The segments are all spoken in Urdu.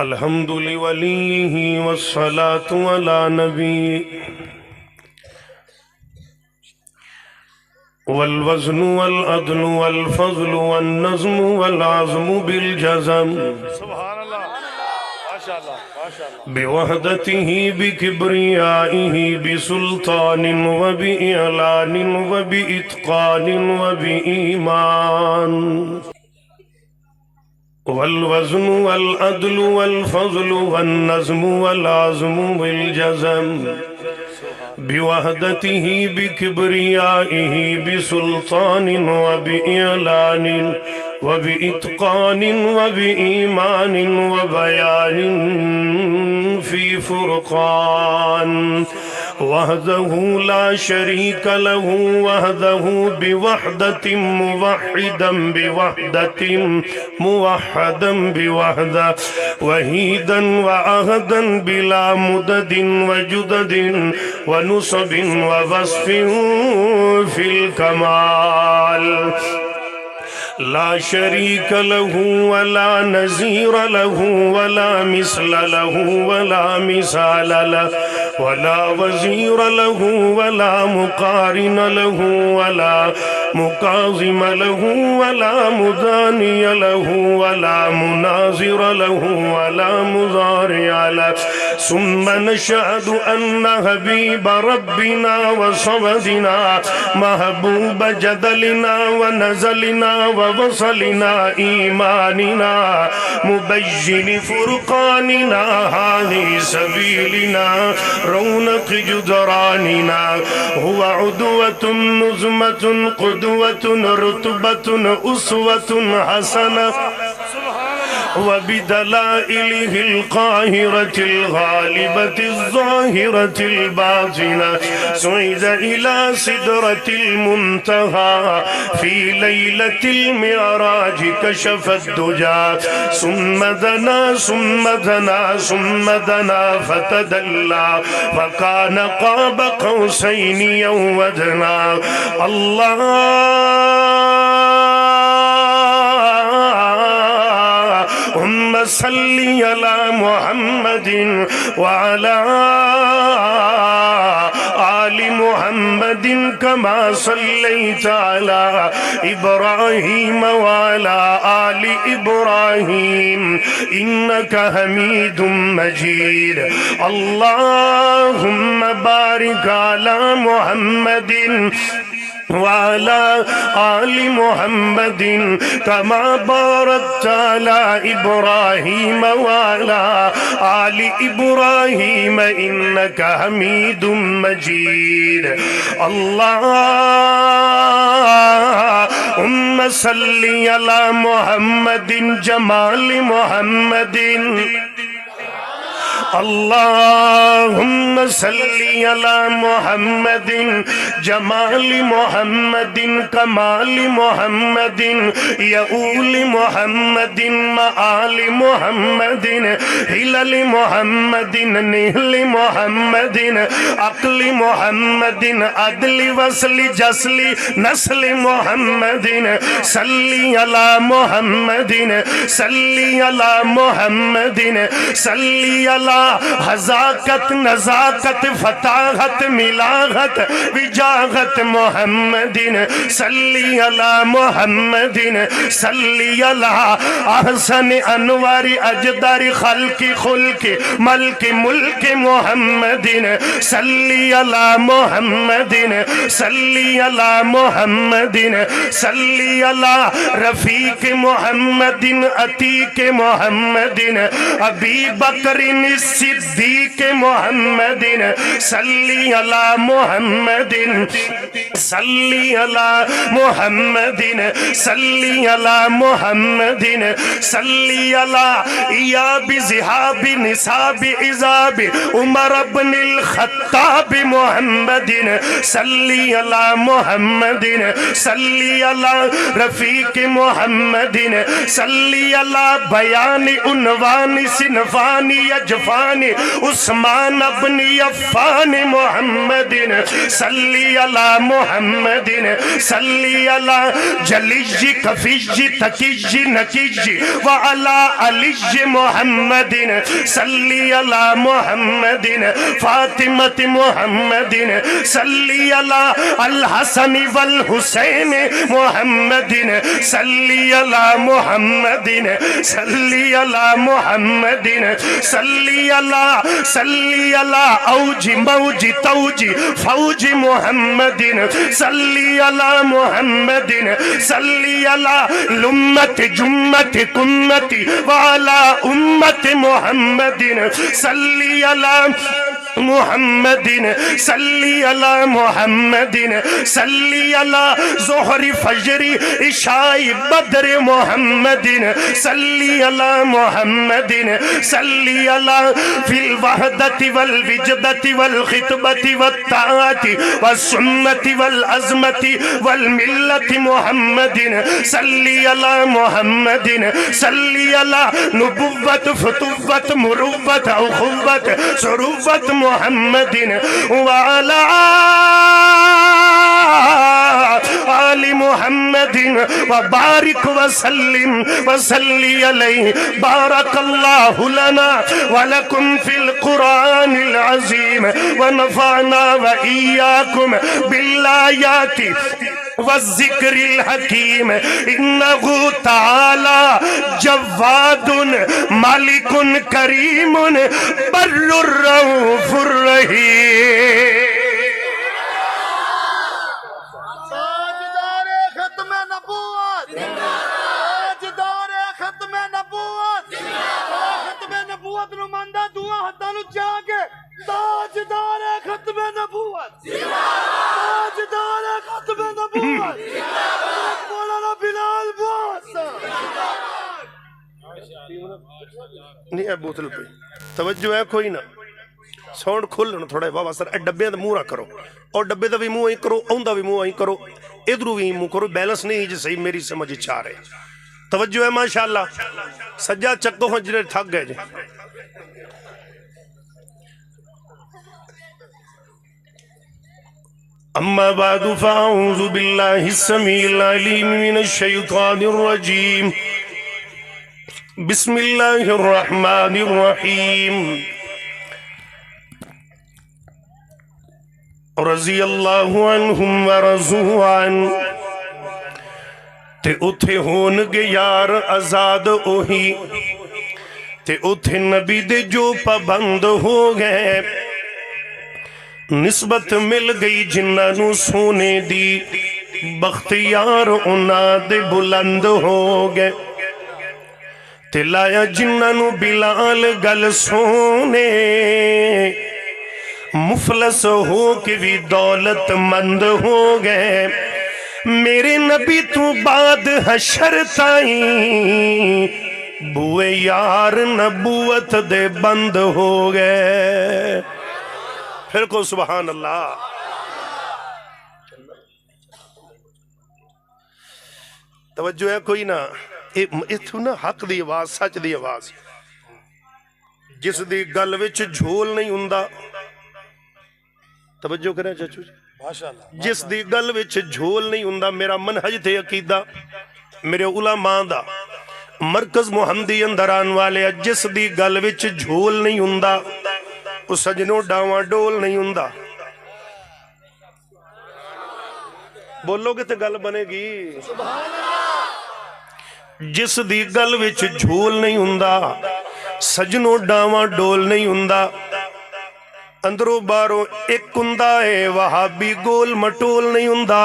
الحمد لوليه والصلاة على نبي والوزن والعدل والفضل والنظم والعزم بالجزم سبحان اللہ ماشاء اللہ ماشاء اللہ بوحدته بكبريائه بسلطان وبإعلان وبإتقان وبإيمان والوزن والعدل والفضل والنظم والعزم بالجزم بوحدته بكبريائه بسلطان وبإعلان وبإتقان وبإيمان وبيان في فرقان وحده لا شريك له وحده بوحدة موحدا بوحدة موحدا بوحدة وحيدا وعهدا بلا مدد وجدد ونصب ووصف في الكمال لا شريك له ولا نظير له ولا مثل له ولا مثال له ولا وزير له ولا مقارن له ولا مكاظم له ولا مداني له ولا مناظر له ولا مضارع له ثم نشهد أن حبيب ربنا وصمدنا محبوب جدلنا ونزلنا ووصلنا إيماننا مبين فرقاننا هذه سبيلنا رونق جدراننا هو عدوة نزمة قدوة رتبة أسوة حسنة وبدلائله القاهرة الغالبة الظاهرة الباطنة صعد إلى سدرة المنتهى في ليلة المعراج كشف الدجى ثم دنا ثم دنا ثم دنا فتدلى فكان قاب قوسين أو أدنى اللهم صل على محمد وعلى آل محمد كما صليت على إبراهيم وعلى آل إبراهيم إنك حميد مجيد اللهم بارك على محمد وعلى آل محمد كما باركت على إبراهيم وعلى آل إبراهيم إنك حميد مجيد اللهم صل على محمد جمال محمد اللهم صل على محمد جمال محمد كمال محمد يؤول محمد مآل محمد هلال محمد نهل محمد عقل محمد عدل وصل جسل نسل محمد صل على محمد صل على محمد صل على حذاقت نزاقت فتاحت ملاحت وجاہت محمد صلی علی محمد صلی علی احسن انوار اجدار خلق خلق ملک ملک محمد صلی علی محمد صلی علی محمد صلی علی رفیق محمد عتیق محمد ابی بکر صدیق محمد صلی علی محمد صلی علی محمد صلی علی محمد صلی علی ایاب زہاب نصاب عذاب عمر بن الخطاب محمد صلی علی محمد صلی علی رفیق محمد صلی علی بیان عنوان صنفان یجفان عثمان بن عفان محمد صلی صلی علی محمد صلی علی جلیج کفیج تکیج نکیج وعلی علیج محمد صلی علی محمد فاطمت محمد صلی علی الحسن والحسین محمد صلی علی محمد صلی علی محمد صلی علی اوج موج توج فوج محمد صلی علی محمد صلی علی لمت جمت کمت وعلی امت محمد صلی علی محمد صلی علی محمد صلی علی ظہر فجر عشاء بدر محمد صلی علی محمد صلی علی فی الوحدت والوجدت والخطبت والطاعت والسنت والعظمت والملت محمد صلی علی محمد صلی علی نبوت فتوت مروت اخوت سروت محمد وعلى آل محمد وبارك وسلم وصلي عليه بارك الله لنا ولكم في القرآن العظيم ونفعنا وإياكم بالآيات والذكر الحكيم إنه تعالى جواد مالك كريم بر الرؤوف الرحيم نمائندہ دعا ہتھاں نوں چا کے تاجدار ختم نبوت تاجدار ختم نبوت مولانا بلال بوس نہیں ہے بوتل پہ توجہ ہے کوئی نہ ساؤنڈ کھولنا تھوڑا بابا سر ڈبے دا منہ نہ کرو اور ڈبے دا بھی منہ آئی کرو اوندا بھی منہ آئی کرو ادھرو بھی منہ کرو بیلنس نہیں جی صحیح میری سمجھ چاہ رہے توجہ ہے ماشاءاللہ سجاد چکو ہوں جنہیں تھک گئے جی اما بعد فاعوذ باللہ السمیع العلیم من الشیطان الرجیم بسم اللہ الرحمن الرحیم رضی اللہ عنہم ورضوا عنہ تے اتھے ہونگے یار آزاد اوہی تے اتھے نبی دے جو پابند ہو گئے نسبت مل گئی جنہاں سونے دی بختیار انہاں دے بلند ہو گئے تے لایا جنہاں بلال گل سونے مفلس ہو کے بھی دولت مند ہو گئے میرے نبی تو بعد حشر تائیں بوئے یار نبوت دے بند ہو گئے پھر کو سبحان اللہ توجہ ہے کوئی نہ اتھو نا حق دی آواز سچ دی آواز جس دی گل وچ جھول نہیں ہوندا توجہ کریں چچو جس دی گل وچ جھول نہیں ہوندا میرا منہج تے عقیدہ میرے علماء دا مرکز محمدی اندران والے جس دی گل وچ جھول نہیں ہوندا اس سجنوں ڈاواں ڈول نہیں ہوندا بولو گے تے گل بنے گی جس دی گل وچ جھول نہیں ہوندا سجنوں ڈاواں ڈول نہیں ہوندا اندروں باروں ایک کندہ ہے وہابی گول مٹول نہیں ہوندا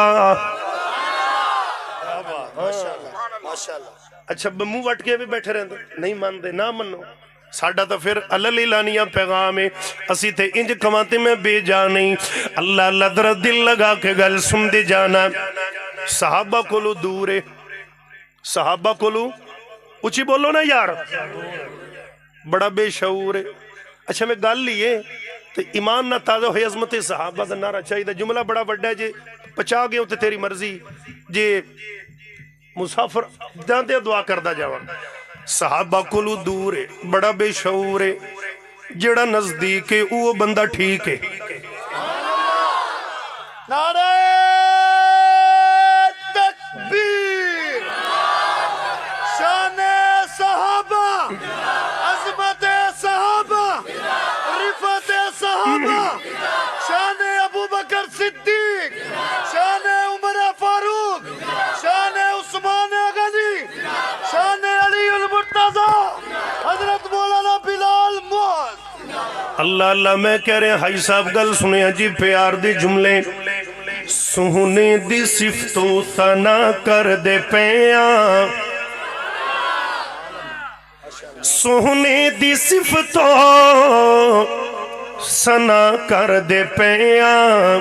اچھا منہ وٹ کے بھی بیٹھے رہندے نہیں ماندے نہ منو ساڑھا تا پھر اللہ لانیاں پیغام ہے اسی تے انج کماتے میں بے جا نہیں اللہ اللہ در دل لگا کے گل سن دے جانا صحابہ کولو دور ہے صحابہ کولو اچھی بولو نا یار بڑا بے شعور ہے اچھا میں گل لیے تو ایمان نہ تازہ ہوئی عظمت صحابہ دا نعرہ چاہیے دا جملہ بڑا بڑا ہے جے پچا گئے ہوتے تیری مرضی جے مسافر جانتے دعا کردہ جاوان صحابہ کلو دور ہے بڑا بے شعور ہے جڑا نزدیک ہے وہ بندہ ٹھیک ہے نعرہ اللہ اللہ میں کہہ رہے ہیں حاج صاحب گل سنیا جی پیار دے جملے سونے دی صفتو ثنا کر دے پیاں سونے دی صفتو ثنا کر دے پیاں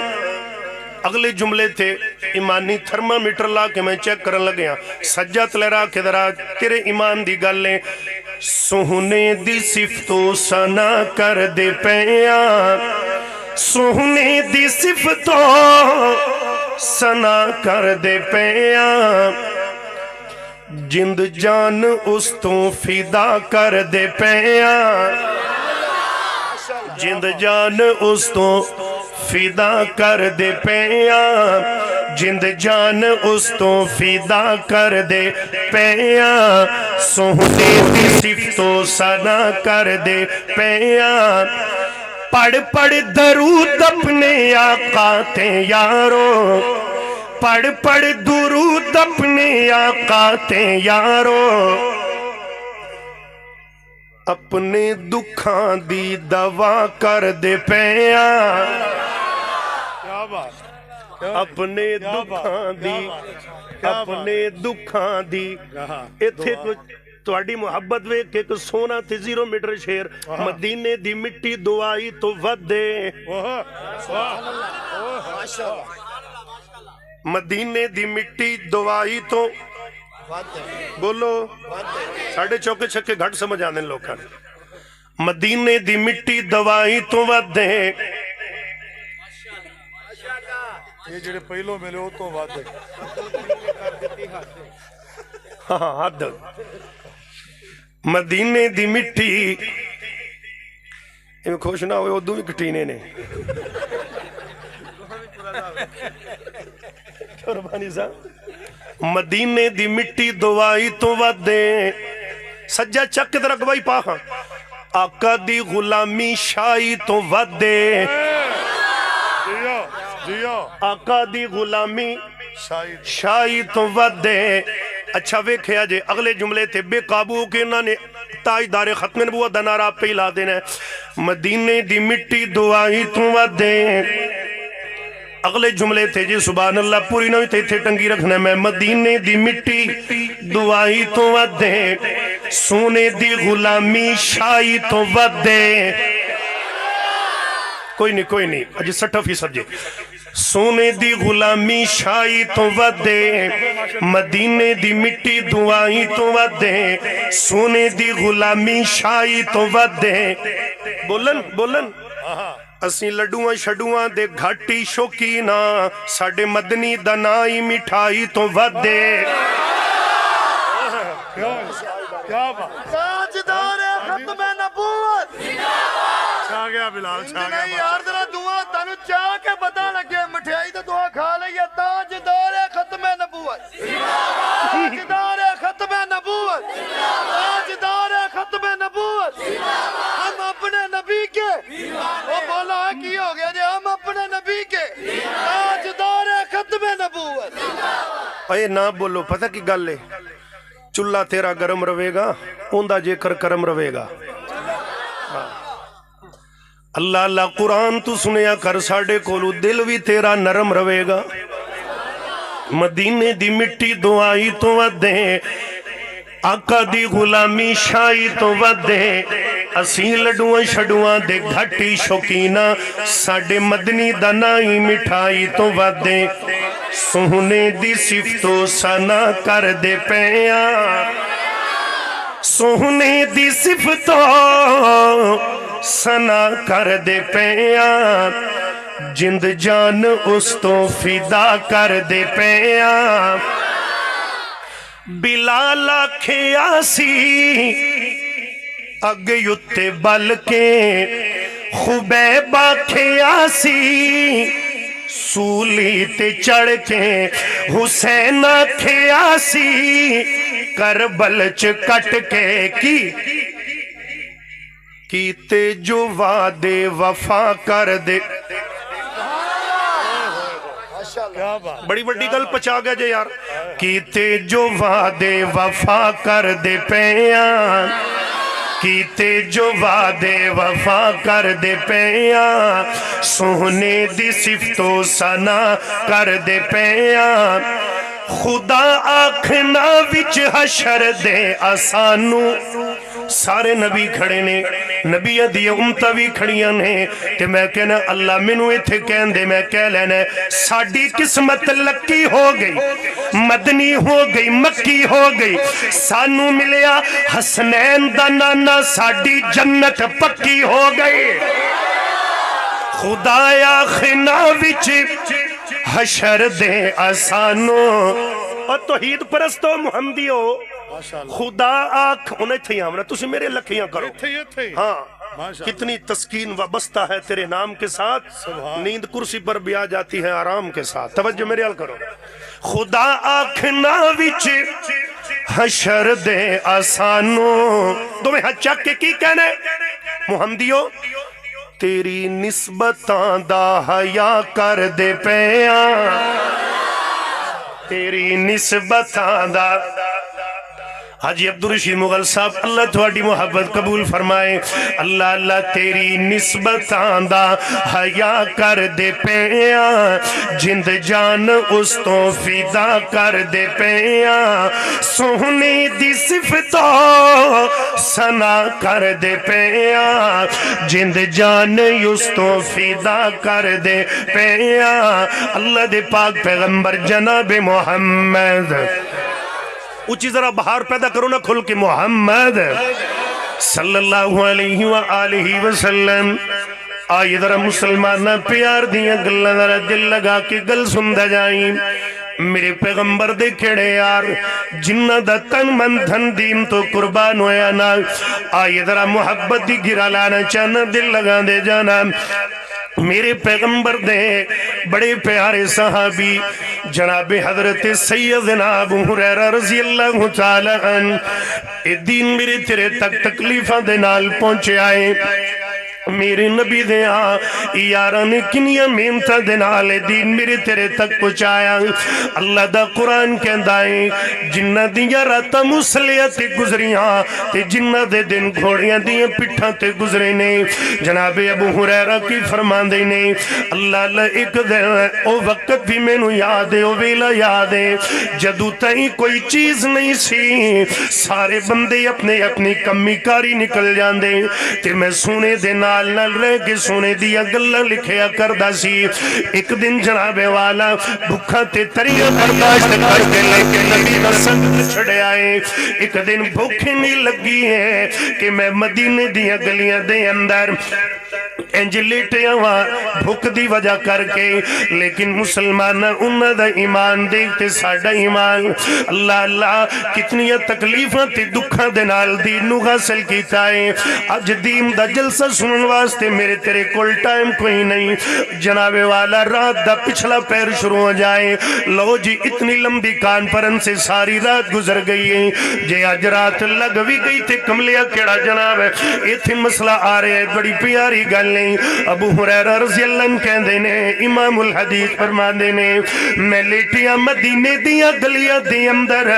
اگلے جملے تھے ایمانی تھرمامیٹر لا کے میں چیک کرن لگیا سجت لہرا کے درا تیرے ایمان دی گلیں سونے دی صفتو ثنا کر دے پیاں سونے دی صفتو ثنا کر دے پیاں جند جان اس تو فدا کر دے پیاں جند جان اس تو فدا کر دے پیاں جند جان اس تو فدا کر دے پیاں سونے دی صفتو ثنا کر دے پیاں پڑھ پڑھ درود اپنے آقا تے یارو پڑھ پڑھ درود اپنے آقا تے یارو اپنے دکھاں دی دوا کر دے پیاں اپنے دکھاں دی اپنے دکھاں دی ایتھے کچھ تواڈی محبت ویکھ کے ایک سونا تے 0 میٹر شیر مدینے دی مٹی دعائی تو ودے مدینے دی مٹی دعائی تو بولو ساڑھے چوکے چھکے گھٹ سمجھ آنے لوگاں مدینے دی مٹی دوائی تو ودے یہ جڑے پہلو ملے ہو تو ودے ہاں حد مدینے دی مٹی میں خوش نہ ہوئے ادو بھی کٹینے نے قربانی صاحب مدینے دی مٹی دوائی تو ودے سجا چک در اگوائی پاہاں آقا دی غلامی شائی تو ودے آقا دی غلامی شائی تو ودے اچھا ویکھیا جے اگلے جملے تھے بے قابو کے انہوں نے تاجدار ختم نبوت دا نعرہ پہ لا دینا ہے مدینے دی مٹی دعائی تو ودے اگلے جملے تھے جی سبحان اللہ پوری نوی تھے تھے ٹنگی رکھنا میں مدینے دی مٹی دعائی تو ودے سونے دی غلامی شائی تو ودے کوئی نہیں اجی 60% جی سونے دی غلامی شائی تو ودے مدینے دی مٹی دعائی تو ودے سونے دی غلامی شائی تو ودے بولن اسی لڈواں شڈواں دے گھاٹی شوکینا ساڑے مدنی دنائی مٹھائی تو ودے کیا بات تاجدار ختم نبوت چھا گیا بلال چھا گیا نہیں یار ذرا دعا تانو چاہ کے پتہ لگے مٹھائی تو دعا کھا لئی تاجدار ختم نبوت تاجدار ختم نبوت تاجدار ختم نبوت ہم اپنے نبی کے وہ بولا کی ہو گیا جی ہم اپنے نبی کے تاجدار ختم نبوت اے نہ بولو پتہ کی گل ہے چلہ تیرا گرم روے گا اوندہ جے کر کرم روے گا اللہ اللہ قرآن تو سنیا کر ساڑے کولو دل بھی تیرا نرم روے گا مدینے دی مٹی دعائی تو ودے آقا دی غلامی شائی تو ودے اسی لڈوان شڈوان دے گھٹی شوکینا ساڑے مدنی دنائی مٹھائی تو ودے سونے دی صفتو ثنا کر دے پیاں سونے دی صفتو ثنا کر دے پیاں جند جان اس تو فدا کر دے پیاں بلال آکھیا سی اگ یتے بل کے خبیب آکھیا سی سولی تے چڑھ کے حسین آکھیا سی کربل چ کٹ کے کیتے جو وعدے وفا کر دے بڑی بڑی گل پچا گیا جے یار کیتے جو وعدے وفا کر دے پیاں کیتے جو وعدے وفا کر دے پیاں سونے دی صفت و ثنا کر دے پیاں خدا آکھنا وچ حشر دے آسانو سارے نبی کھڑے نے نبی دی امتہ بھی کھڑیاں نے کہ میں کہنا اللہ منو ایتھے کہن دے میں کہہ لینا ساڑی قسمت لکی ہو گئی مدنی ہو گئی مکی ہو گئی سانو ملیا حسنین دا نانا ساڑی جنت پکی ہو گئی خدایا خنا وچ حشر دے آسانو اور توحید پرستو محمدیو خدا آنکھ انہیں تھے آمنا تُسی میرے لکھیاں کرو ہاں کتنی تسکین وابستہ ہے تیرے نام کے ساتھ نیند کرسی پر بھی آ جاتی ہے آرام کے ساتھ توجہ میرے حال کرو خدا آنکھ ناوچ حشر دے آسانو دو میں ہاتھ چاک کے کی کہنے محمدیو تیری نسبتاں دا حیا کر دے پیاں تیری نسبتاں دا حاجی عبدالرشید مغل صاحب اللہ تھوڑی محبت قبول فرمائے اللہ اللہ تیری نسبتاں دا حیا کر دے پیاں جند جان اس تو فدا کر دے پیاں سونے دی صفتوں ثنا کر دے پیاں جند جان اس تو فدا کر دے پیاں اللہ دے پاک پیغمبر جناب محمد اچھی ذرا بہار پیدا کرو نہ کھل کے محمد صلی اللہ علیہ وآلہ وسلم آئی ذرا مسلمانہ پیار دیا گلہ ذرا دل لگا کے گل سندہ جائیں میرے پیغمبر دے کھڑے یار جنہ دا تن من دھن دین تو قربان ہویا نا آئی ذرا محبت دی گرا لانا چاہنا دل لگا دے جانا میرے پیغمبر دے بڑے پیارے صحابی جناب حضرت سیدنا ابو ہریرہ رضی اللہ تعالی عنہ اے دین میرے تیرے تک تکلیفہ دے نال پہنچے آئے میرے نبی دے یاران کنیا محنتاں دے نال دین میرے تیرے تک پہنچایا اللہ دا قرآن کہندائیں جنہ دیاں راتاں مسلیاں تے گزریاں تے جنہ دے دن گھوڑیاں دیاں پٹھاں تے گزرے نے جناب ابو ہریرہ کی فرماندے نے اللہ اللہ ایک دن او وقت بھی میں نو یاد ہے او ویلا یاد ہے جدو تائیں کوئی چیز نہیں سی سارے بندے اپنے اپنی کمی کاری نکل جاندے تے میں سونے دے نال نال رہ کے سونے دیا گلہ لکھیا کردہ سی ایک دن جناب والا بھکھا تے تریہ برداشت کر کے لے کے نبی نسل چھڑے آئے ایک دن بھوکے نہیں لگی ہے کہ میں مدینے دیا گلیاں دے اندر انج لیٹے ہوا بھوک دی وجہ کر کے لیکن مسلمان انہ دا ایمان دیکھتے ساڑھا ایمان اللہ اللہ کتنی تکلیفاں تے دکھاں دے نال دین نو حاصل کیتا ہے اج دین دا جلسہ سنن واسطے میرے تیرے کول ٹائم کوئی نہیں جناب والا رات دا پچھلا پیر شروع ہو جائے لو جی اتنی لمبی کانفرنس سے ساری رات گزر گئی ہے جے آج رات لگ بھی گئی تے کملیا کیڑا جناب ہے ایتھے مسئلہ آ رہے ہیں بڑی پیاری گل نہیں ابو ہریرہ رضی اللہ عنہ کہندے نے امام الحدیث فرما دے نے میں لیٹیاں مدینے دیا گلیاں دی اندر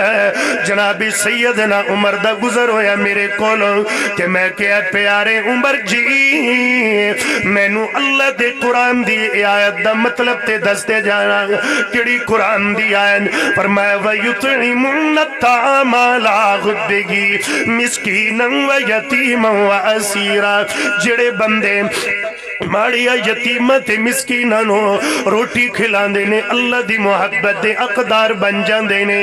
جناب سیدنا عمر دا گزر ہویا میرے کولوں کہ میں کیا پیارے عمر جی میں نو اللہ دے قرآن دی آیت دا مطلب تے دستے جانا کیڑی قرآن دی آیت فرمایا وَيُطْعِمُونَ الطَّعَامَ عَلَىٰ حُبِّهِ مِسْكِينًا وَيَتِيمًا وَأَسِيرًا جڑے بندے ماڑیا یتیمت مسکینانو روٹی کھلان دینے اللہ دی محبت دے اقدار بن جان دینے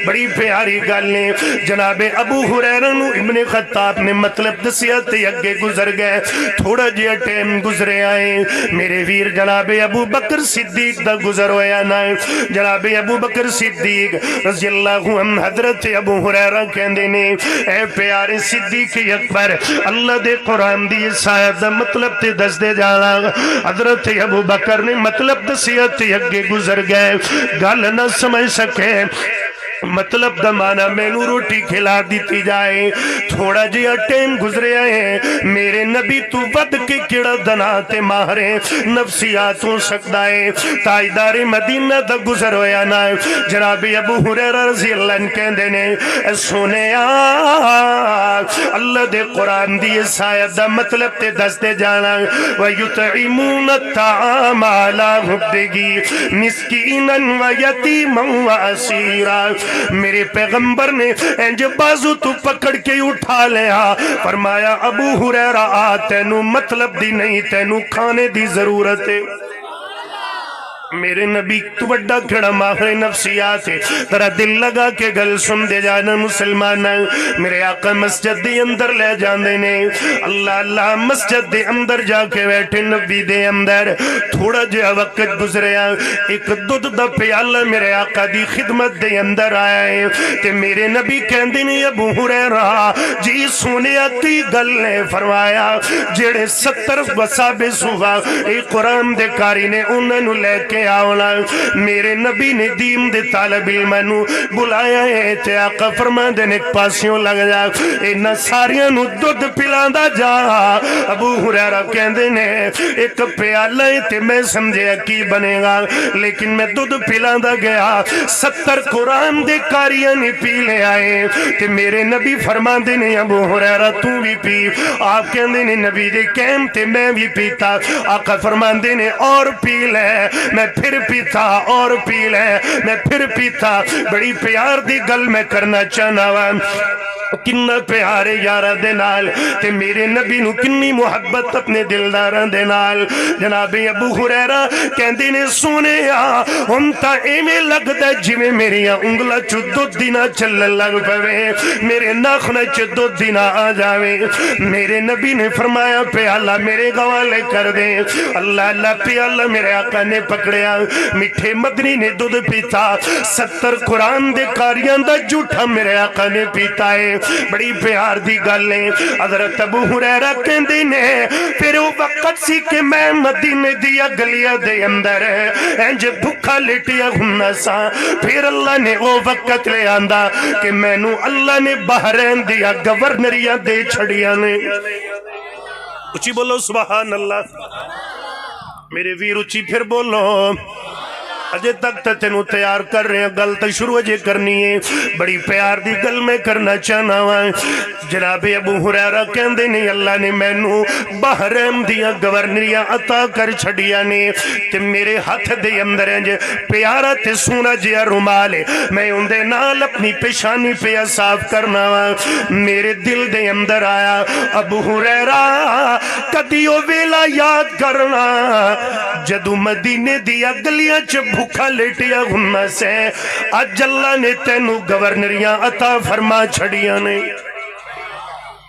بڑی پیاری گل نے جناب ابو ہریرہ نو ابن خطاب نے مطلب دسیات اگے گزر گئے تھوڑا جیا ٹیم گزرے آئے میرے ویر جناب ابو بکر صدیق دا گزر ہویا نا جناب ابو بکر صدیق رضی اللہ عنہ حضرت ابو ہریرہ کہندے نے اے پیارے صدیق اکبر اللہ دے قرآن دی سایت دا مطلب تے دس دے جانا حضرت ابو بکر نے مطلب دسیت اگے گزر گئے گل نہ سمجھ سکے مطلب دا مانا مینو روٹی کھلا دیتی جائے تھوڑا جیا ٹائم گزریا ہے میرے نبی تو ود کے کڑا دنا تے ماہرے نفسیات ہو سکتا ہے تاجدار مدینہ دا گزر ہویا نا جناب ابو ہریرہ رضی اللہ عنہ کہندے نے اے سونے اللہ دے قرآن دی سایت دا مطلب تے دستے جانا وَيُطْعِمُونَ الطَّعَامَ عَلَىٰ حُبِّهِ مِسْكِينًا وَيَتِيمًا وَأَسِيرًا میرے پیغمبر نے انج بازو تو پکڑ کے اٹھا لیا فرمایا ابو ہریرہ تینو مطلب دی نہیں تینو کھانے دی ضرورت ہے میرے نبی تو بڑا کھڑا ماہر نفسیات ہے ترا دل لگا کے گل سن دے جانا مسلمان میرے آقا مسجد دے اندر لے جاندے نے اللہ اللہ مسجد دے اندر جا کے بیٹھے نبی دے اندر تھوڑا جہا وقت گزریا ایک دودھ دا پیالہ میرے آقا دی خدمت دے اندر آیا ہے تے میرے نبی کہندے نے ابو ہریرہ جی سونیا کی گل نے فرمایا جڑے 70 وصحابہ صوفہ اے قرآن دے کاری نے انہوں لے کے آولا میرے نبی نے دین دے طالب علمانو بلایا ہے تے آقا فرمان دے ایک پاسیوں لگ جا اینا ساریاں نو دودھ پلاندہ جا ابو ہریرہ کہندے نے ایک پیالہ تے میں سمجھے کی بنے گا لیکن میں دودھ پلاندہ گیا 70 قرآن دے کاریاں نے پی لے آئے تے میرے نبی فرمان دے نے ابو ہریرہ تو بھی پی آپ کہندے نے نبی دے کہم تے میں بھی پیتا آقا فرمان دے نے اور پی لے میں پھر پیتا اور پی لے میں پھر پیتا بڑی پیار دی گل میں کرنا چاہنا ہوا کنہ پیارے یارہ دے نال تے میرے نبی نو کنی محبت اپنے دلدارہ دے نال جناب ابو ہریرہ کہندے نے سونے ہم تا ایمیں لگ دے جویں میری انگلہ چو دو دینا چل لگ پوے میرے ناخنہ چو دو دینا آ جاوے میرے نبی نے فرمایا پیالہ میرے گوالے کر دے اللہ اللہ پیالہ میرے آقا نے پکڑیا مٹھے مدنی نے دودھ پیتا 70 قرآن دے کاریاں دا جھوٹا میرے آقا نے پیتا ہے بڑی پیار دی گل ہے حضرت ابو ہریرہ کہندے نے پھر وہ وقت سی کہ میں مدینے دیا گلیاں دے اندر انج بھکھا لیٹیا ہوں سا پھر اللہ نے وہ وقت لے آندا کہ میں نو اللہ نے بحرین دیا گورنریاں دے چھڑیاں نے اچھی بولو سبحان اللہ میرے ویر اچھی پھر بولو اجے تک تینو تیار کر رہے ہیں گل تو شروع اجے کرنی ہے بڑی پیار دی گل میں کرنا چاہنا ہوا جناب ابو ہریرہ کہندے نے اللہ نے مینوں بحرین دیا گورنریاں عطا کر چھڑیا نے تے میرے ہاتھ دے اندر انج پیارا تے سونا جیا رومال ہے میں ان دے نال اپنی پیشانی پہ صاف کرنا ہوا میرے دل دے اندر آیا ابو ہریرہ کدیو ویلا یاد کرنا جدو مدینے دیا گلیاں چ بھوکا لیٹیا ہوں سے اج اللہ نے تینو گورنریاں عطا فرما چھڑیاں نے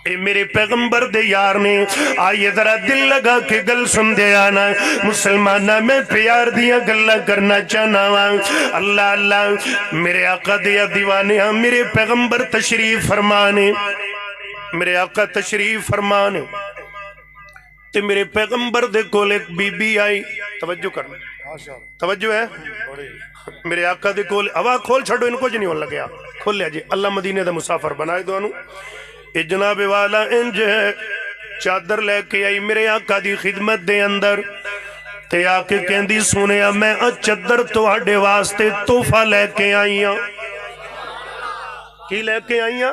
اے میرے پیغمبر دے یار نے آئیے ذرا دل لگا کے گل سن دے آنا مسلمانہ میں پیار دیا گلہ کرنا چاہنا ہوا اللہ اللہ میرے آقا دیا دیوانے میرے پیغمبر تشریف فرمانے میرے آقا تشریف فرمانے تے میرے پیغمبر دے کول ایک بی بی آئی توجہ کرنا توجہ ہے میرے آقا دے کول ہوا کھول چھڑو ان کو جنہی ہو لگیا کھول لیا جی اللہ مدینے دا مسافر بنائے دوانو اے جناب والا انج چادر لے کے آئی میرے آقا دی خدمت دے اندر تے آکے کہندی سونیا میں چادر تو آڈے واسطے توفہ لے کے آئیاں کی لے کے آئیاں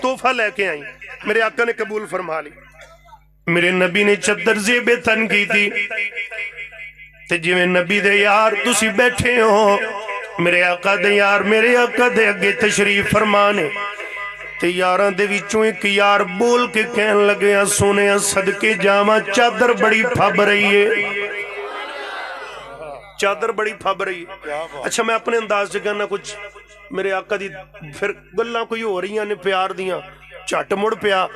توفہ لے کے آئیاں میرے آقا نے قبول فرما لی میرے نبی نے چادر زیب تن کی تھی تے جویں نبی دے یار تسی بیٹھے ہو میرے آقا دے یار میرے آقا دے اگے تشریف فرمانے تے یاران دے وچوں ایک یار بول کے کہن لگے سونے صدقے جاواں چادر بڑی پھب رہی ہے چادر بڑی پھب رہی ہے اچھا میں اپنے انداز سے کہنا کچھ میرے آقا دی پھر گلاں کوئی ہو رہی ہیں پیار دیاں چٹ مڑ پیا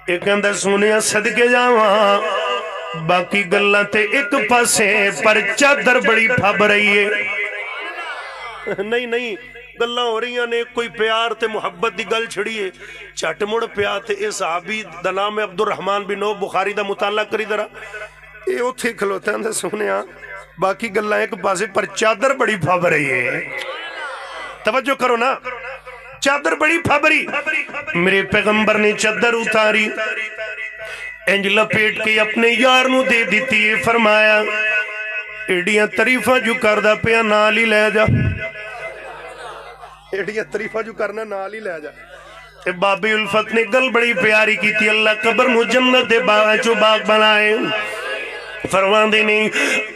ایک اندر سونے صدقے جاواں باقی گلاں تے ایک پاسے پر چادر بڑی پھب رہی ہے نہیں گلاں ہو رہی ہیں کوئی پیار تے محبت دی گل چھڑیے چٹ مڑ پیا تے اے صحابی دا نام ہے عبد الرحمن بن عوف بخاری دا مطالعہ کری درہ اے اوتھے کھلوتے ہیں سونے باقی گلاں ایک پاسے پر چادر بڑی پھب رہی ہے توجہ کرو نا، چادر بڑی پھبری، میرے پیغمبر نے چادر اتاری انج لپیٹ کے اپنے یار نو دے دیتی ہے، فرمایا ایڈیاں تریفہ جو کردہ پیا نال ہی لے جا، ایڈیاں تریفہ جو کرنا نال ہی لے جا۔ بابی الفت نے گل بڑی پیاری کی تھی، اللہ قبر نو جنت دے باغ چو باغ بنائے، فرمان دے نہیں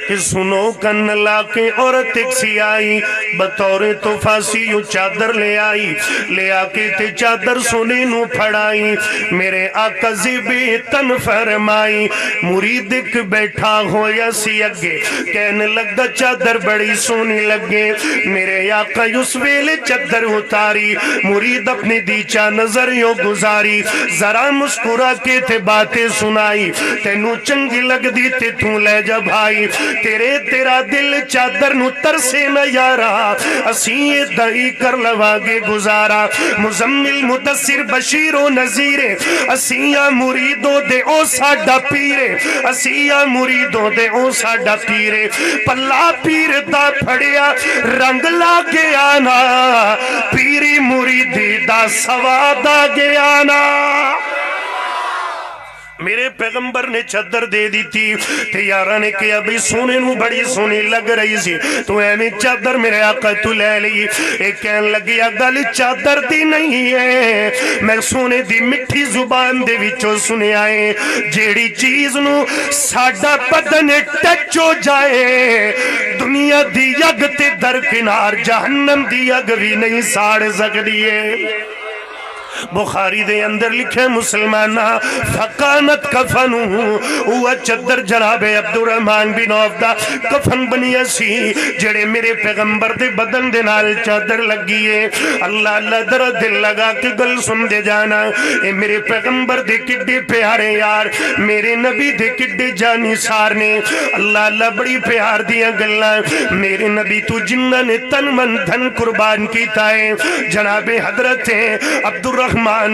کہ سنو کن لاکے عورت ایک سی آئی، بطور تو فاسی یوں چادر لے آئی، لے آکے تے چادر سونے نو پھڑائی، میرے آقا زیبی تن فرمائی، مرید ایک بیٹھا ہو یا سی اگے، کہنے لگا چادر بڑی سونی لگے، میرے آقا اس ویلے چادر اتاری، مرید اپنی دیچا نظر یوں گزاری، ذرا مسکرا کے تے باتیں سنائی، تینوں چنگی لگ دی تے تو لے جا بھائی، تیرا دل چادر نو ترسے نہ یارا، اسیں یہ دائی کر لواگے گزارا، مزمل مدثر بشیر و نذیر، اسیں یا مریدوں دے او ساڈا پیرے، اسیں یا مریدوں دے او ساڈا پیرے، پلا پیر دا پھڑیا رنگ لا گیا نا، پیری مریدی دا سواد آ گیا نا۔ میرے پیغمبر نے چادر دے دی تھی، تیارہ نے کہا بھی سونے نو بڑی سونی لگ رہی سی، تو ایمی چادر میرے آقا تو لے لی، ایک کہن لگی گل چادر دی نہیں ہے، میں سونے دی مٹھی زبان دے وچوں سنے آئے، جیڑی چیز نو ساڈا بدن ٹچ ہو جائے، دنیا دی یگ تے درکنار جہنم دی یگ بھی نہیں ساڑ سکتی ہے۔ بخاری دے اندر لکھے مسلمانہ فقانت کفنو، وہ چادر جناب عبدالرحمن بن عوف دا کفن بنی اسی، جڑے میرے پیغمبر دے بدن دے نال چادر لگیے، اللہ اللہ در دل لگا کے گل سن دے جانا، اے میرے پیغمبر دے کڈے پیارے یار، میرے نبی دے کڈے جانی سار نے، اللہ اللہ بڑی پیار دیا گلہ، میرے نبی تو جنہ نے تن من دھن قربان کیتا ہے، جناب حضرت عبدالرحمن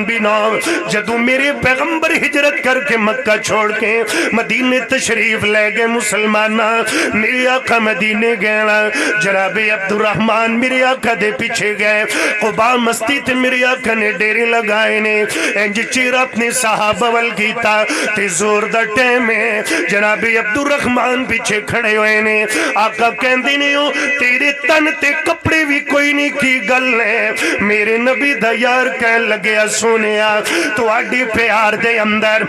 بن عوف جدو میرے پیغمبر ہجرت کر کے مکہ چھوڑ کے مدینے تشریف لے گئے مسلمانہ، میرے آقا مدینے گئے، جناب عبدالرحمن میرے آقا دے پیچھے گئے، قبا مستی تے میرے آقا نے ڈیرے لگائے نے، انج چیر اپنے صحابہ وال کیتا تے زور دا ٹیم ہے، جناب عبدالرحمن پیچھے کھڑے ہوئے نے، آقا کہندے نے ہو تیرے تن تے کپڑے بھی کوئی نہیں کی گل ہے، میرے نبی دا یار کہن لگیا سونیا تو آڈی پیار دے اندر،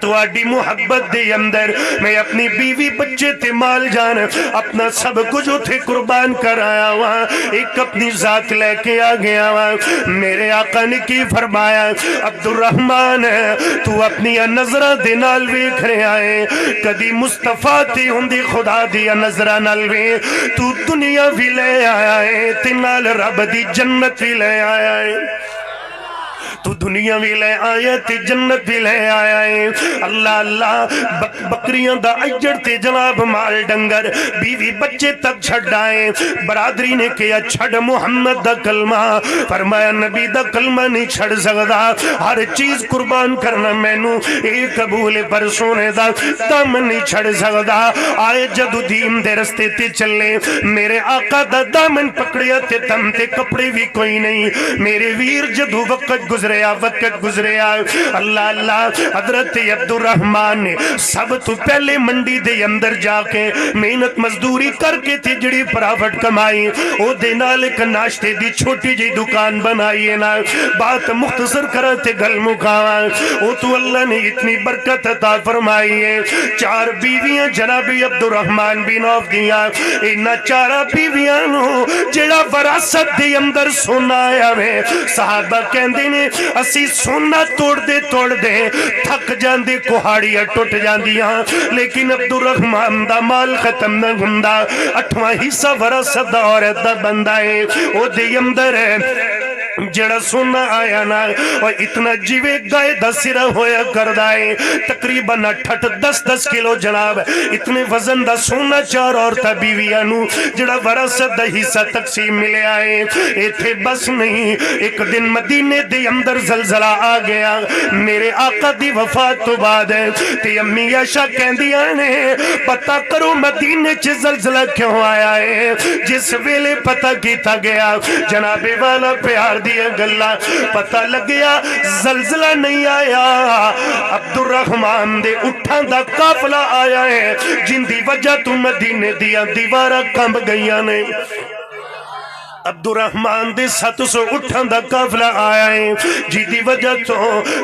تو آڈی محبت دے اندر میں اپنی بیوی بچے تے مال جان اپنا سب کچھ تھے قربان کر آیا ہوا، ایک اپنی ذات لے کے آ گیا ہوا، میرے آقا نے کی فرمایا عبدالرحمن تو اپنی نظرہ دے نال ویکھ رہے آئے، کدی مصطفیٰ تے ہوندی خدا دیا نظرہ نال وے، تو دنیا بھی لے آیا ہے تے نال رب دی جنت بھی لے آیا ہے، تو دنیا بھی لے آیا تے جنت بھی لے آیا ہے، اللہ اللہ بکریاں دا اجڑ تے جناب مال ڈنگر بیوی بچے تک چھڑ آئے، برادری نے کیا چھڑ محمد دا کلمہ، فرمایا نبی دا کلمہ نہیں چھڑ سکتا، ہر چیز قربان کرنا مینوں ایک قبول پر سونے دا دم نہیں چھڑ سکتا، آئے جدو دین دے رستے تے چلے، میرے آقا دا دامن پکڑیا تے تم تے کپڑے بھی کوئی نہیں، میرے ویر جدو وقت گزریا وقت گزریا، اللہ اللہ حضرت عبدالرحمن نے سب تو پہلے منڈی دے اندر جا کے محنت مزدوری کر کے تھی جڑی پراوٹ کمائی، او دے نال ایک ناشتے دی چھوٹی جی دکان بنائی ہے نا، بات مختصر کرتے گل مکاوا، او تو اللہ نے اتنی برکت عطا فرمائی ہے، 4 بیویاں جناب عبدالرحمن بن عوف دیاں، انہاں 4 بیویاں نو جڑا وراثت دے اندر سونا آیا ہے، صحابہ کہندے نے اسی سونا توڑ دے تھک جاندے کوہاڑیاں ٹوٹ جاندیاں، لیکن عبدالرحمن دا مال ختم نہ ہوندا، 8واں حصہ وراثت دا عورت دا بندہ ہے، او دے اندر ہے جڑا سونا آیا نا اور اتنا جیوے گائے دا سرہ ہویا کردائے تقریباً 8-10 کلو جناب اتنے وزن دا سونا چار عورتہ بیویانو جڑا وراثت دا حصہ تقسیم ملے آئے ایتھے بس نہیں ایک دن مدینے دے اندر زلزلہ آ گیا میرے آقا دی وفات تو بعد ہے تے امی عائشہ کہن دیا نے پتہ کرو مدینے چ زلزلہ کیوں آیا ہے جس ویلے پتہ کیتا گیا جناب والا پیار دیا گلا پتہ لگ گیا زلزلہ نہیں آیا عبد الرحمن دے اٹھان دا قافلہ آیا ہے جن دی وجہ تو مدینے دیا دیوارہ کمب گئیاں نے عبد الرحمن دے 700 اٹھان دا قافلہ آیا ہے جی دی وجہ تو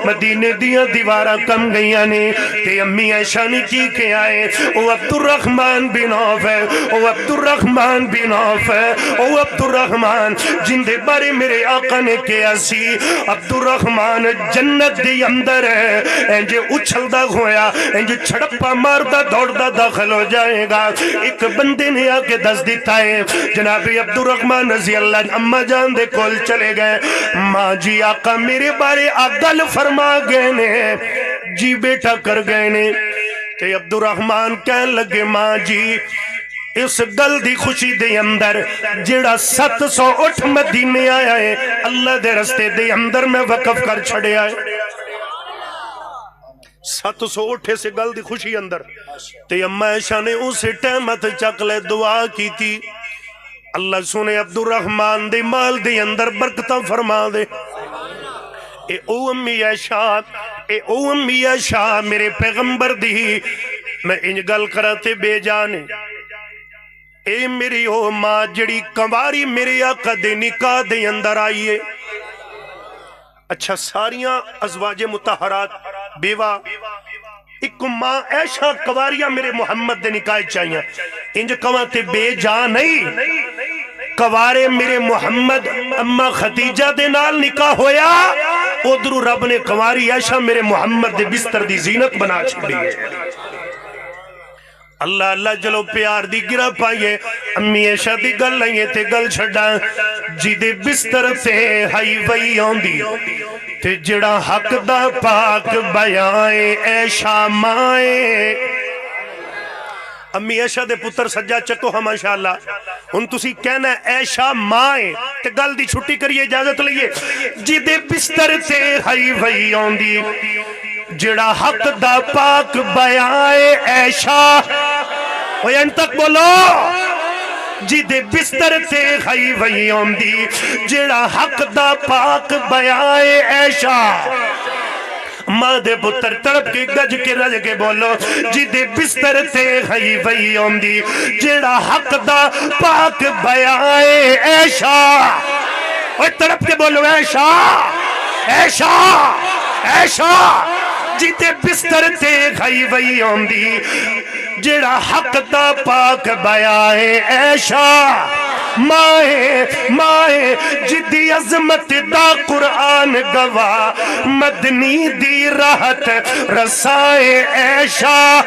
مدینے دیا دیوارہ کم گئیاں نے تے امی عائشہ نے کی کے آئے او عبد الرحمن بن عوف ہے او عبد الرحمن بن عوف ہے او عبد الرحمن جن دے بارے میرے آقا نے کیا سی عبد الرحمن جنت دے اندر ہے انجے اچھل دا ہویا انجے چھڑپا مار دا دوڑ دا داخل ہو جائے گا ایک بندے نے آکے دس دیتا ہے جناب عبد الرحمن رضی اللہ اممہ جان دے کول چلے گئے ماں جی آقا میرے بارے آگل فرما گئے نے جی بیٹا کر گئے نے تے عبد الرحمن کہنے لگے ماں جی اس گل دی خوشی دے اندر جڑا 700 اٹھ مدینے آیا ہے اللہ دے رستے دے اندر میں وقف کر چھڑے آئے 700 اٹھے سے گل دی خوشی اندر تے اماں عائشہ نے اسے ٹیمت چکلے دعا کی تھی اللہ سنے عبد الرحمن دے مال دے اندر برکتہ فرما دے اے او امی عائشہ میرے پیغمبر دی میں انج گل کراتے بے جانے اے میری او ماں جڑی کنواری میرے آقا دے نکاح دے اندر آئیے اچھا ساریاں ازواج متحرات بیوہ ایک ماں عائشہ کنواریاں میرے محمد دے نکاح چاہیاں انج کواتے بے جان نہیں کوارے میرے محمد اماں خدیجہ دے نال نکاح ہویا ادھر رب نے کواری عائشہ میرے محمد دے بستر دی زینت بنا چھڑی ہے اللہ اللہ جلو پیار دی گرہ پائیے امی عائشہ دی گل لائیے تے گل چھڑا جی دے بستر تے ہائی وئی آندی تے جڑا حق دا پاک بیائے عائشہ مائے امی عائشہ دے پتر سجا چکو ہاں ماشاءاللہ ان تسی کہنا ہے عائشہ مائے تے گل دی چھٹی کریے اجازت لئیے جی دے بستر تے ہائی وئی آندی جڑا حق دا پاک بیائے عائشہ وین تک بولو جی دے بستر تے ہائی وئی آندی جڑا حق دا پاک بیائے عائشہ ماں دے پتر تڑپ کے گج کے رج کے بولو جی دے بستر تے ہائی وئی آندی جڑا حق دا پاک بیائے عائشہ اور تڑپ کے بولو عائشہ عائشہ عائشہ جی دے بستر تے ہائی وئی آندی جڑا حق دا پاک بیائے عائشہ مائے جدی عظمت دا قرآن گواہ مدنی دی راحت رسائے عائشہ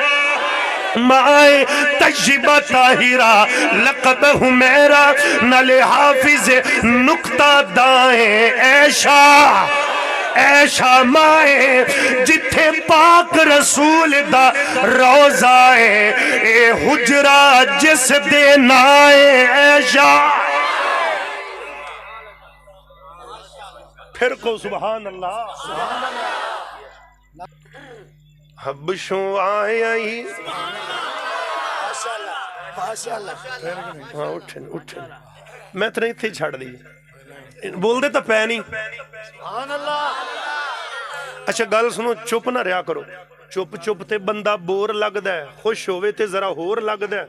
مائے تجربہ طاہرہ لقب حمیرہ نل حافظ نکتہ دائیں عائشہ عائشہ مائے جتھے پاک رسول دا روزہ ہے اے حجرہ جس دے نائے عائشہ پھر کو سبحان اللہ حبشوں آئے آئی ہاں اٹھن میں تو نہیں تھی چھڑ دی بول دے تا پہ نہیں اچھا گل سنو چپ نہ رہا کرو چپ چپ تے بندہ بور لگ دا ہے خوش ہوئے تے ذرا ہور لگ دا ہے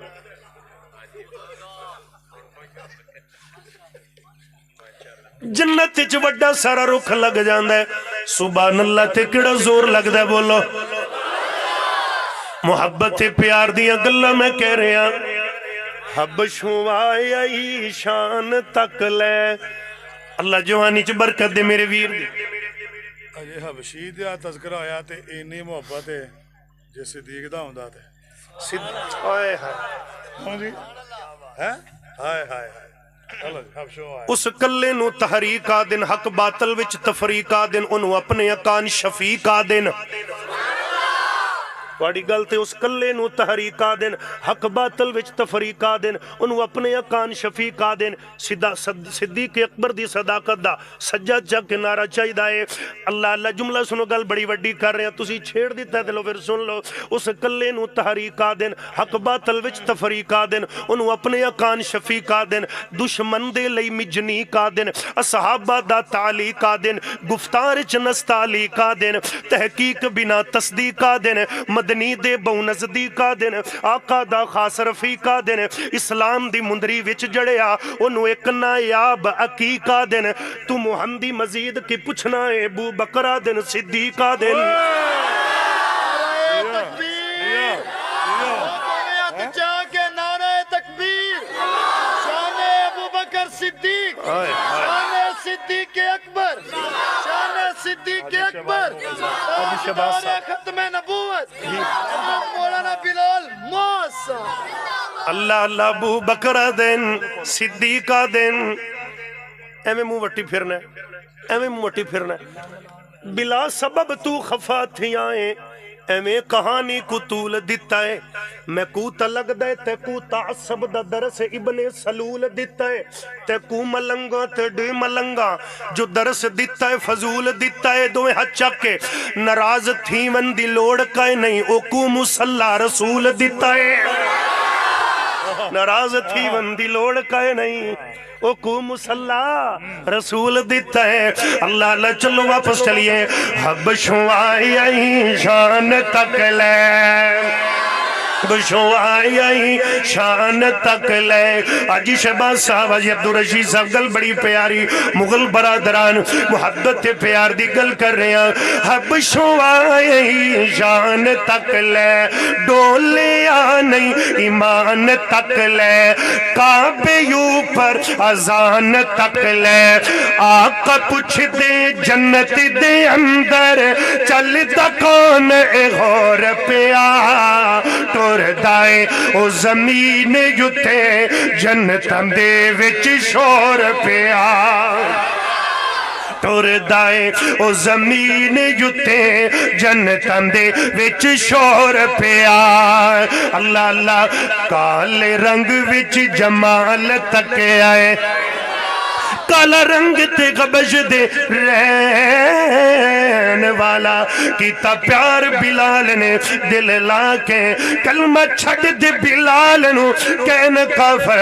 جنت چ وڈا سارا رخ لگ جاندا ہے سبحان اللہ تے کیڑا زور لگدا ہے بولو محبت پیار دیاں گلاں میں کہہ رہا حبشوں آئی شان تک لے اللہ جوانی چ برکت دے میرے ویر دی اجے حبشی دا تذکرہ ہویا تے اینی محبت ہے جے صدیق دا ہوندا تے ہائے ہائے ہاں جی ہے ہائے ہائے ਚਲੋ ਜੀ ਹਬਸ਼ੋ ਆਇਆ ਉਸ ਕੱਲੇ ਨੂੰ ਤਹਰੀਕ ਆ ਦਿਨ ਹਕ ਬਾਤਲ ਵਿੱਚ ਤਫਰੀਕ ਆ ਦਿਨ ਉਹਨੂੰ ਆਪਣੇ ਅਕਾਨ ਸ਼ਫੀਕ ਆ ਦਿਨ واڑی گل تے اس کلے نو تحریک آ دین حق باطل وچ تفریق آ دین انہوں اپنے اکان شفیق آ دین صدیق اکبر دی صداقت دا سجاد جا کے نعرہ چاہی دائے اللہ اللہ جملہ سنو گل بڑی وڈی کر رہے ہیں تسی چھیڑ دیتا ہے دلو پھر سن لو اس کلے نو تحریک آ دین حق باطل وچ تفریق آ دین انہوں اپنے اکان شفیق آ دین دشمن دے لئی مجنیق آ دین اصحابہ دا تعلیق آ دین گفتار چنس تعلیق آ دین تحقیق بنا تصدیق آ دین مدنی دے بہو نزدیق آ دین آقا دا خاص رفیق آ دین اسلام دی مندری وچ جڑیا انہوں ایک نایاب عقیق آ دین تو محمدی مزید کی پوچھنا ہے ابو بکر آ دین صدیق آ دین صدیق شان صدیق اکبر شان صدیق اکبر تاجدار ختم نبوت مولانا بلال موسیٰ اللہ اللہ ابو بکر دین صدیق دین ایویں منہ وٹی پھرنا ہے ایویں منہ وٹی پھرنا ہے بلا سبب تو خفا تھی آئیں ایویں کہانی کو طول دیتا ہے میں کوتا لگ دے تے کوتا عصب دا درس ابن سلول دیتا ہے تے کو ملنگا تے ڈے ملنگا جو درس دیتا ہے فضول دیتا ہے دوئے ہاتھ چکے ناراض تھی من دی لوڑ کائے نہیں او کو مسلح رسول دیتا ہے ناراض تھی من دی لوڑ کائے نہیں او کو مسلح رسول دیتا ہے اللہ اللہ چلو واپس چلیے حبشوں آئی شان تک لے بشو آئی شان تک لے آجی شہباز صاحب آجی عبدالرشید صاحب گل بڑی پیاری مغل برادران محبت پیار دی گل کر رہے ہیں بشو آئی شان تک لے ڈولے آنی ایمان تک لے کعبے یوں پر اذان تک لے آقا پوچھ دے جنت دے اندر چل دکان اے غور پیا ٹور دائے او زمین یوتے جنتاں دے وچ شور پیا ٹور دائے او زمین یوتے جنتاں دے وچ شور پیا اللہ اللہ کالے رنگ وچ جمال تک آئے کالا رنگ تے غبش دے رہن والا کیتا پیار بلال نے دل لا کے کلمہ چھڑ دے بلال نو کہن کافر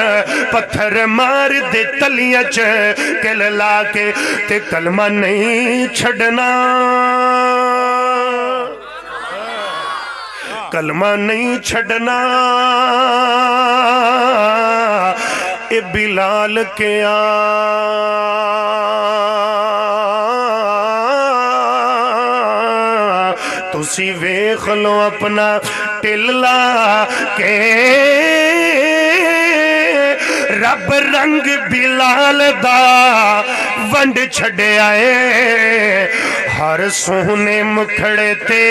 پتھر مار دے تلیاں چکل لا کے تے کلمہ نہیں چھڑنا کلمہ نہیں چھڑنا اے بلال کے تسی ویکھ لو اپنا ٹلا کے رب رنگ بلال دا ونڈ چھڑے آئے ہر سونے مکھڑے تے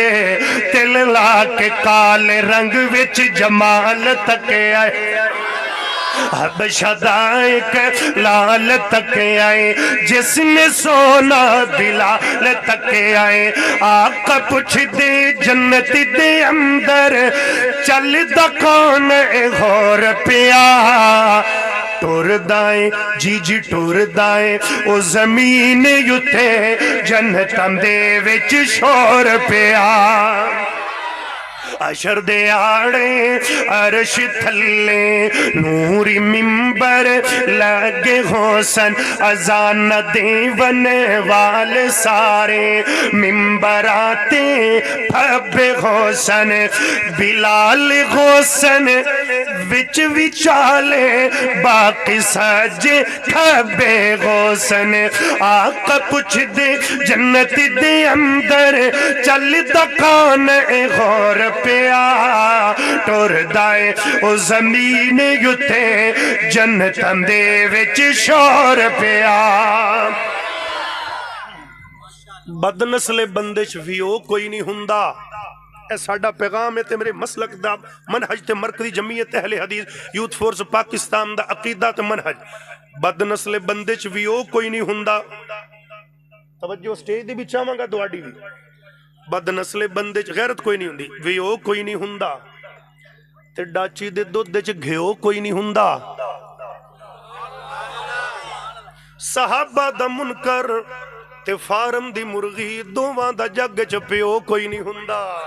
تل لا کے کالے رنگ وچ جمال تک آئے حبشہ دائک لال تک آئے جس نے سونا بلال تک آئے آقا پوچھ دے جنت دے اندر چل دا کون اے غور پیا ٹور دائیں جی جی ٹور دائیں او زمین یوتے جنتاں دے وچ شور پیا عشر دے آڑے عرش تھلے نوری ممبر لگے حسن اذان دیون وال سارے ممبر آتے پھب حسن بلال حسن وچ وچالے باقی سجے پھب حسن آقا پوچھ دے جنت دے اندر چل دکان اے غور پیا ٹور دائے او زمین یوتے جنتاں دے وچ شور پیا بد نسل بندش ویو کوئی نہیں ہوندا اے ساڈا پیغام ہے تے میرے مسلک دا منہج تے مرکزی جمعیت اہل حدیث یوتھ فورس پاکستان دا عقیدہ تے منہج ਬਦ ਨਸਲੇ ਬੰਦੇ ਚ ਵੀ ਉਹ ਕੋਈ ਨਹੀਂ ਹੁੰਦਾ। ਤਵੱਜੋ ਸਟੇਜ ਦੇ ਵਿੱਚ ਆਵਾਂਗਾ ਤੁਹਾਡੀ ਵੀ। ਬਦ ਨਸਲੇ ਬੰਦੇ ਚ ਗੈਰਤ ਕੋਈ ਨਹੀਂ ਹੁੰਦੀ, ਵੀ ਉਹ ਕੋਈ ਨਹੀਂ ਹੁੰਦਾ। ਤੇ ਡਾਚੀ ਦੇ ਦੁੱਧ ਚ ਘਿਓ ਕੋਈ ਨਹੀਂ ਹੁੰਦਾ। ਸਹਾਬਾ ਦਾ ਮੁਨਕਰ ਤੇ ਫਾਰਮ ਦੀ ਮੁਰਗੀ ਦੋਵਾਂ ਦਾ ਜੱਗ ਚ ਪਿਓ ਕੋਈ ਨਹੀਂ ਹੁੰਦਾ।